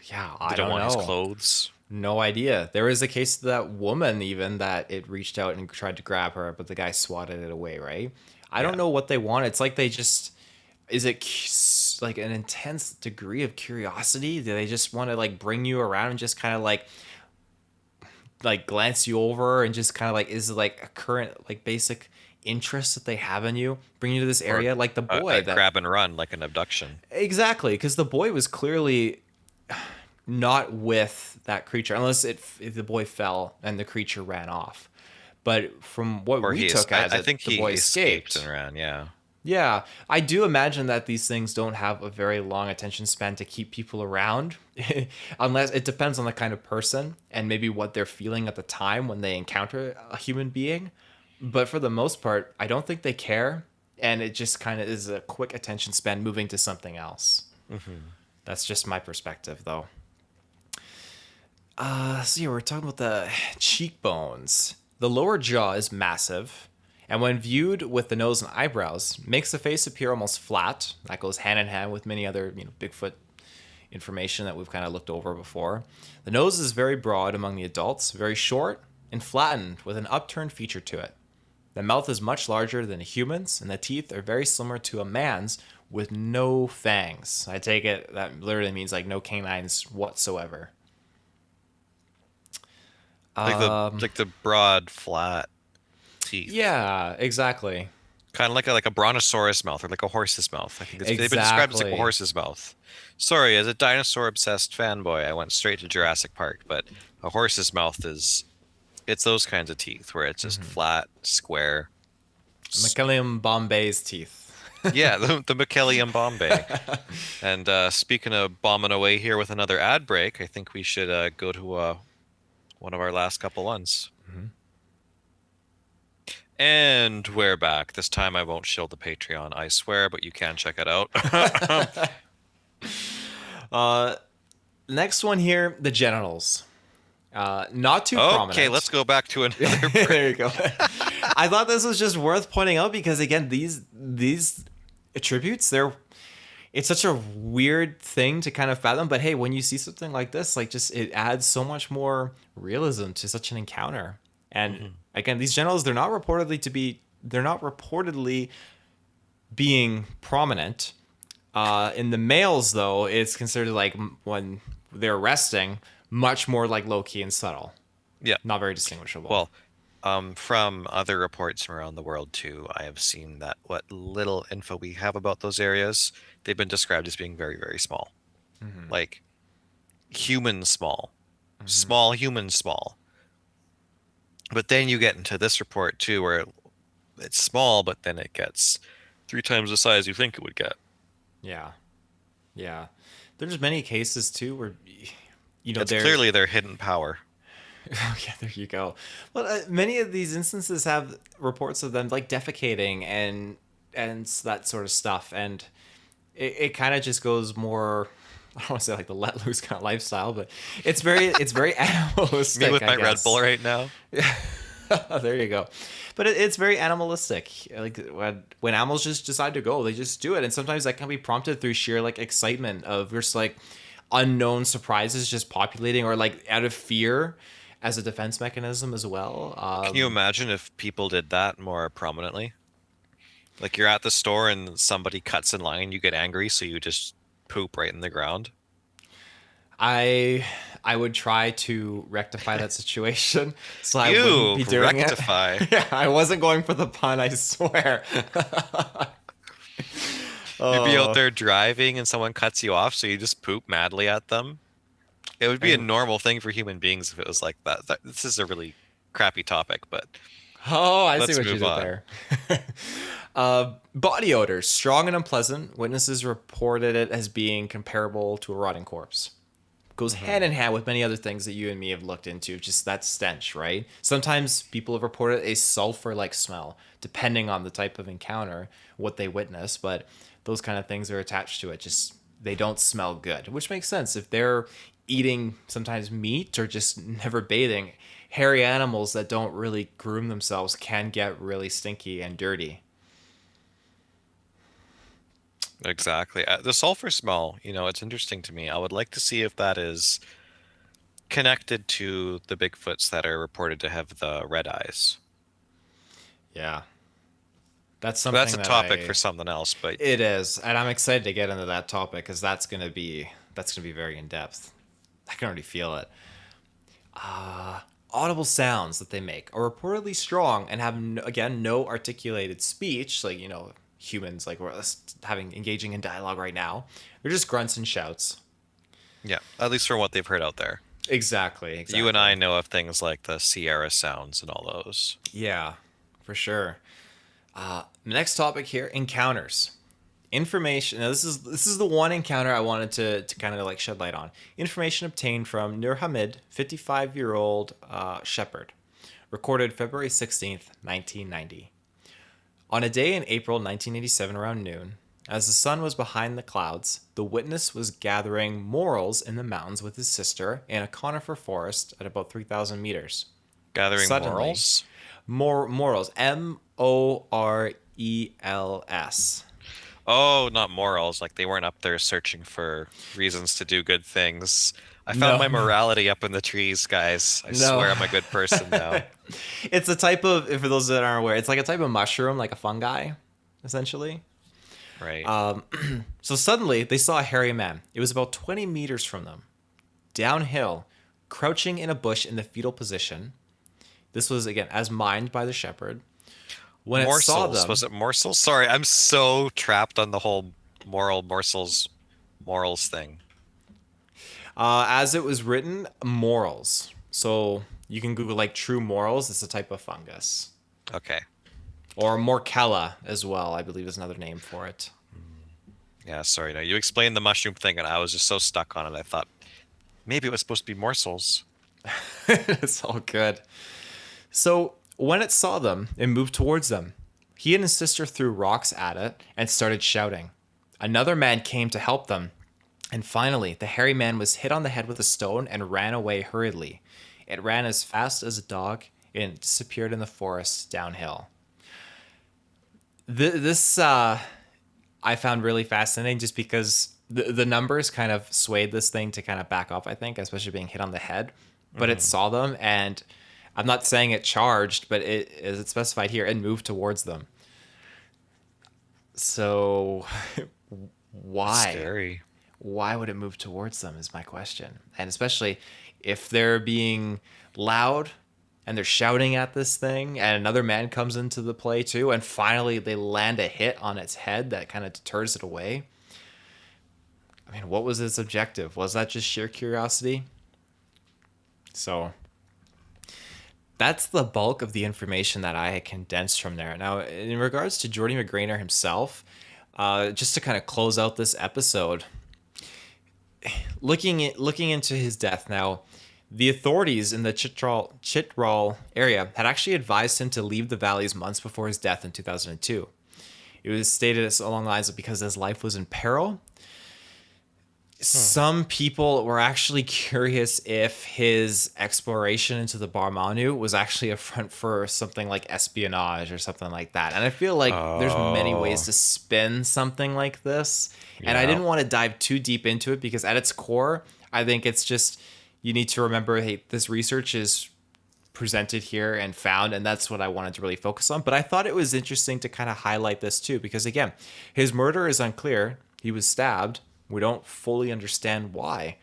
[SPEAKER 4] yeah, I
[SPEAKER 3] Did it
[SPEAKER 4] don't
[SPEAKER 3] want his
[SPEAKER 4] know.
[SPEAKER 3] clothes?
[SPEAKER 4] No idea. There was a case of that woman even that it reached out and tried to grab her, but the guy swatted it away, right? I
[SPEAKER 3] Yeah.
[SPEAKER 4] don't know what they want. It's like they just is it like an intense degree of curiosity? Do they just want to like bring you around and just kind of like glance you over and just kind of like is it like a current like basic interest that they have in you, bring you to this
[SPEAKER 3] Or
[SPEAKER 4] area like the boy
[SPEAKER 3] a
[SPEAKER 4] that
[SPEAKER 3] grab and run, like an abduction.
[SPEAKER 4] exactly because the boy was clearly not with that creature unless if the boy fell and the creature ran off. But from what
[SPEAKER 3] Or
[SPEAKER 4] we
[SPEAKER 3] he,
[SPEAKER 4] took as
[SPEAKER 3] I
[SPEAKER 4] it,
[SPEAKER 3] think
[SPEAKER 4] the
[SPEAKER 3] he
[SPEAKER 4] boy
[SPEAKER 3] escaped
[SPEAKER 4] escaped.
[SPEAKER 3] and ran. Yeah.
[SPEAKER 4] Yeah, I do imagine that these things don't have a very long attention span to keep people around, unless it depends on the kind of person and maybe what they're feeling at the time when they encounter a human being. But for the most part, I don't think they care, and it just kind of is a quick attention span moving to something else. That's just my perspective, though. So yeah, we're talking about the cheekbones. The lower jaw is massive, and when viewed with the nose and eyebrows, makes the face appear almost flat. That goes hand in hand with many other, Bigfoot information that we've kind of looked over before. The nose is very broad among the adults, very short and flattened with an upturned feature to it. The mouth is much larger than a human's, and the teeth are very similar to a man's with no fangs. I take it that literally means like no canines whatsoever.
[SPEAKER 3] Like the broad, flat teeth.
[SPEAKER 4] Yeah, exactly.
[SPEAKER 3] Kind of like a brontosaurus mouth or like a horse's mouth. I think they've been described as like a
[SPEAKER 4] Exactly.
[SPEAKER 3] horse's mouth. Sorry, as a dinosaur obsessed fanboy, I went straight to Jurassic Park, but a horse's mouth it's those kinds of teeth where it's just flat, square.
[SPEAKER 4] Macallium Bombay's teeth.
[SPEAKER 3] Yeah, the Machellium Bombay. And speaking of bombing away here with another ad break, I think we should go to one of our last couple ones. And we're back. This time I won't shield the Patreon, I swear, but you can check it out.
[SPEAKER 4] Next one here, the genitals. Not too prominent.
[SPEAKER 3] Okay, let's go back to another break.
[SPEAKER 4] There you go. I thought this was just worth pointing out because again, these attributes, it's such a weird thing to kind of fathom. But hey, when you see something like this, like just it adds so much more realism to such an encounter. And again, these genitals, they're not reportedly being prominent. In the males, though, it's considered like when they're resting, much more like low key and subtle.
[SPEAKER 3] Yeah.
[SPEAKER 4] Not very distinguishable.
[SPEAKER 3] Well, from other reports from around the world too, I have seen that what little info we have about those areas, they've been described as being very, very small. Like human small. Small human small. But then you get into this report too where it's small, but then it gets 3 times the size you think it would get.
[SPEAKER 4] Yeah. There's many cases too where
[SPEAKER 3] It's clearly their hidden power.
[SPEAKER 4] Oh, yeah, there you go. Well, many of these instances have reports of them like defecating and that sort of stuff, and it kind of just goes more. I don't want to say like the let loose kind of lifestyle, but it's very animalistic.
[SPEAKER 3] Me with my
[SPEAKER 4] I
[SPEAKER 3] Red
[SPEAKER 4] guess.
[SPEAKER 3] Bull right now.
[SPEAKER 4] There you go. But it's very animalistic. Like when animals just decide to go, they just do it, and sometimes that can be prompted through sheer like excitement of just like unknown surprises just populating, or like out of fear as a defense mechanism as well.
[SPEAKER 3] Can you imagine if people did that more prominently? Like you're at the store and somebody cuts in line, you get angry, so you just poop right in the ground.
[SPEAKER 4] I would try to rectify that situation, so I
[SPEAKER 3] You
[SPEAKER 4] wouldn't be doing
[SPEAKER 3] rectify.
[SPEAKER 4] it. Yeah, I wasn't going for the pun. I swear.
[SPEAKER 3] You'd be out there driving and someone cuts you off, so you just poop madly at them. It would be a normal thing for human beings if it was like that. This is a really crappy topic, but
[SPEAKER 4] Oh, I
[SPEAKER 3] let's
[SPEAKER 4] see what you
[SPEAKER 3] move
[SPEAKER 4] did
[SPEAKER 3] on.
[SPEAKER 4] there. Body odor, strong and unpleasant. Witnesses reported it as being comparable to a rotting corpse. Goes hand in hand with many other things that you and me have looked into, just that stench, right? Sometimes people have reported a sulfur-like smell, depending on the type of encounter, what they witness, but those kind of things are attached to it. Just, they don't smell good, which makes sense. If they're eating sometimes meat or just never bathing, hairy animals that don't really groom themselves can get really stinky and dirty.
[SPEAKER 3] Exactly. The sulfur smell, it's interesting to me. I would like to see if that is connected to the Bigfoots that are reported to have the red eyes.
[SPEAKER 4] Yeah. That's
[SPEAKER 3] But
[SPEAKER 4] something
[SPEAKER 3] that's a
[SPEAKER 4] that
[SPEAKER 3] topic for something else, but
[SPEAKER 4] It is, and I'm excited to get into that topic because that's gonna be very in depth. I can already feel it. Audible sounds that they make are reportedly strong and have again no articulated speech, like humans like we're engaging in dialogue right now. They're just grunts and shouts.
[SPEAKER 3] yeah, at least from what they've heard out there.
[SPEAKER 4] Exactly.
[SPEAKER 3] You and I know of things like the Sierra sounds and all those.
[SPEAKER 4] Yeah, for sure. Next topic here: encounters. Information. Now, this is the one encounter I wanted to kind of like shed light on. Information obtained from Nur Hamid, 55-year-old shepherd, recorded February 16th, 1990. On a day in April 1987 around noon, as the sun was behind the clouds, the witness was gathering morels in the mountains with his sister in a conifer forest at about 3,000 meters.
[SPEAKER 3] Gathering
[SPEAKER 4] Suddenly,
[SPEAKER 3] morals?
[SPEAKER 4] Morels. Morels.
[SPEAKER 3] Oh, not morals. Like they weren't up there searching for reasons to do good things. I found my morality up in the trees, guys. I swear I'm a good person now.
[SPEAKER 4] It's a type of, for those that aren't aware, it's like a type of mushroom, like a fungi, essentially.
[SPEAKER 3] Right.
[SPEAKER 4] So suddenly they saw a hairy man. It was about 20 meters from them, downhill, crouching in a bush in the fetal position. This was, again, as mined by the shepherd. When
[SPEAKER 3] morsels.
[SPEAKER 4] It saw them,
[SPEAKER 3] Was it morsels? Sorry, I'm so trapped on the whole morals thing.
[SPEAKER 4] As it was written, morels. So you can Google like true morels. It's a type of fungus.
[SPEAKER 3] Okay.
[SPEAKER 4] Or morcella as well, I believe is another name for it.
[SPEAKER 3] Yeah, sorry. No, you explained the mushroom thing, and I was just so stuck on it. I thought maybe it was supposed to be morsels.
[SPEAKER 4] It's all good. So when it saw them, it moved towards them. He and his sister threw rocks at it and started shouting. Another man came to help them. And finally, the hairy man was hit on the head with a stone and ran away hurriedly. It ran as fast as a dog and disappeared in the forest downhill. This I found really fascinating just because the numbers kind of swayed this thing to kind of back up, I think, especially being hit on the head. But it saw them, and I'm not saying it charged, but it, as it's specified here, it moved towards them. So why?
[SPEAKER 3] Scary.
[SPEAKER 4] Why would it move towards them is my question. And especially if they're being loud and they're shouting at this thing and another man comes into the play too, and finally they land a hit on its head that kind of deters it away. I mean, what was its objective? Was that just sheer curiosity? So that's the bulk of the information that I had condensed from there. Now, in regards to Jordi Magraner himself, just to kind of close out this episode, looking into his death now, the authorities in the Chitral area had actually advised him to leave the valleys months before his death in 2002. It was stated along the lines of because his life was in peril. Some people were actually curious if his exploration into the Barmanu was actually a front for something like espionage or something like that. And I feel like there's many ways to spin something like this. And I didn't want to dive too deep into it because at its core, I think it's just, you need to remember, hey, this research is presented here and found, and that's what I wanted to really focus on. But I thought it was interesting to kind of highlight this too, because again, his murder is unclear. He was stabbed. We don't fully understand why.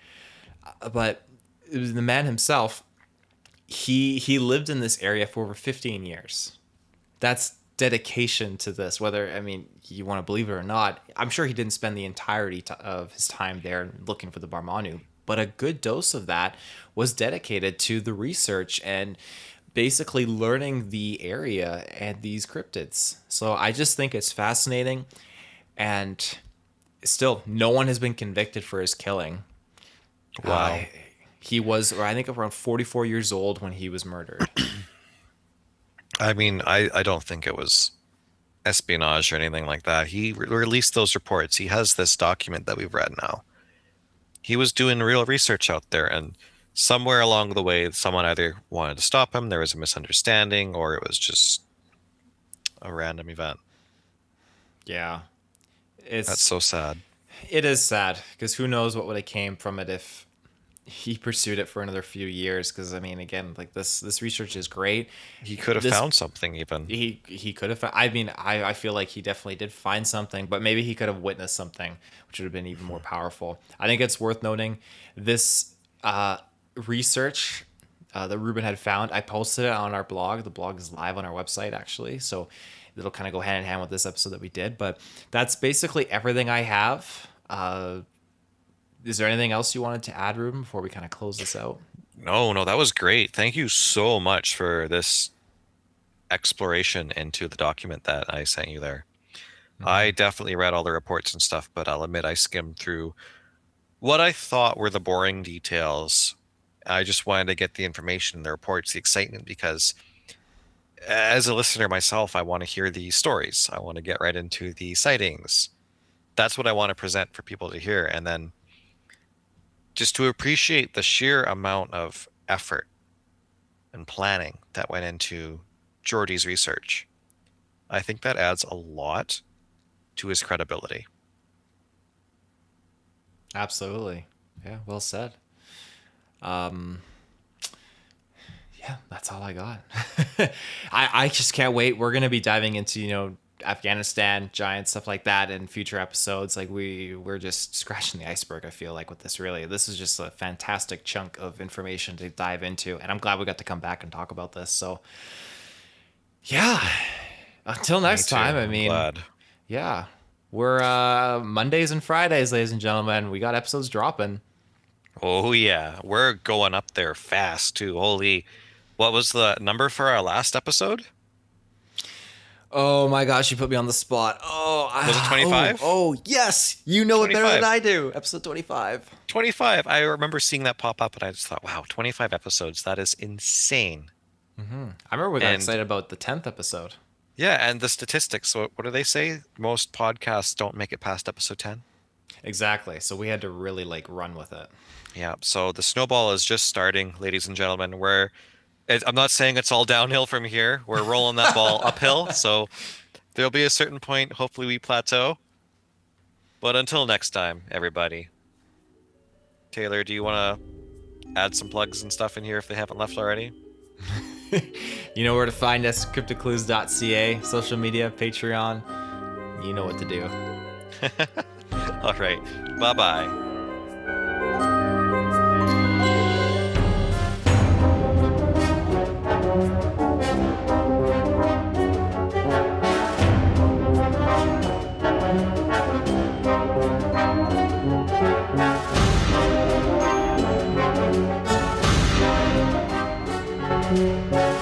[SPEAKER 4] But it was the man himself, he lived in this area for over 15 years. That's dedication to this, whether, I mean, you want to believe it or not. I'm sure he didn't spend the entirety of his time there looking for the Barmanu, but a good dose of that was dedicated to the research and basically learning the area and these cryptids. So I just think it's fascinating, and still no one has been convicted for his killing.
[SPEAKER 3] Wow.
[SPEAKER 4] He was, or I think, around 44 years old when he was murdered.
[SPEAKER 3] I mean, I don't think it was espionage or anything like that. He released those reports. He has this document that we've read now. He was doing real research out there, and somewhere along the way, someone either wanted to stop him, there was a misunderstanding, or it was just a random event.
[SPEAKER 4] Yeah.
[SPEAKER 3] That's so sad.
[SPEAKER 4] It is sad, because who knows what would have came from it if he pursued it for another few years. Because I mean, again, like this research is great.
[SPEAKER 3] He could have found something even.
[SPEAKER 4] He could have. I mean, I feel like he definitely did find something, but maybe he could have witnessed something, which would have been even more powerful. I think it's worth noting this research that Reuben had found. I posted it on our blog. The blog is live on our website, actually, so it'll kind of go hand in hand with this episode that we did. But that's basically everything I have. Is there anything else you wanted to add, Reuben, before we kind of close this out?
[SPEAKER 3] No, that was great. Thank you so much for this exploration into the document that I sent you there. Mm-hmm. I definitely read all the reports and stuff, but I'll admit I skimmed through what I thought were the boring details. I just wanted to get the information, the reports, the excitement, because as a listener myself, I want to hear the stories. I want to get right into the sightings. That's what I want to present for people to hear. And then just to appreciate the sheer amount of effort and planning that went into Jordi's research. I think that adds a lot to his credibility.
[SPEAKER 4] Absolutely. Yeah, well said. Yeah, that's all I got. I just can't wait. We're going to be diving into, Afghanistan, giants, stuff like that in future episodes. Like we're just scratching the iceberg, I feel like, with this. Really, this is just a fantastic chunk of information to dive into, and I'm glad we got to come back and talk about this. So yeah, until next time. I mean,
[SPEAKER 3] glad.
[SPEAKER 4] Yeah, we're Mondays and Fridays, ladies and gentlemen. We got episodes dropping.
[SPEAKER 3] Oh yeah, we're going up there fast too. Holy, what was the number for our last episode?
[SPEAKER 4] Oh my gosh, you put me on the spot.
[SPEAKER 3] Was it 25?
[SPEAKER 4] Oh yes, you know 25. It better than I do. Episode 25.
[SPEAKER 3] 25. I remember seeing that pop up, and I just thought, wow, 25 episodes. That is insane.
[SPEAKER 4] Mm-hmm. I remember we got excited about the 10th episode.
[SPEAKER 3] Yeah, and the statistics. So what do they say? Most podcasts don't make it past episode 10.
[SPEAKER 4] Exactly. So we had to really run with it.
[SPEAKER 3] Yeah. So the snowball is just starting, ladies and gentlemen. I'm not saying it's all downhill from here. We're rolling that ball uphill. So there'll be a certain point. Hopefully we plateau. But until next time, everybody. Taylor, do you want to add some plugs and stuff in here if they haven't left already?
[SPEAKER 4] where to find us. CryptidClues.ca, social media, Patreon. You know what to do.
[SPEAKER 3] All right. Bye-bye.
[SPEAKER 1] Thank you.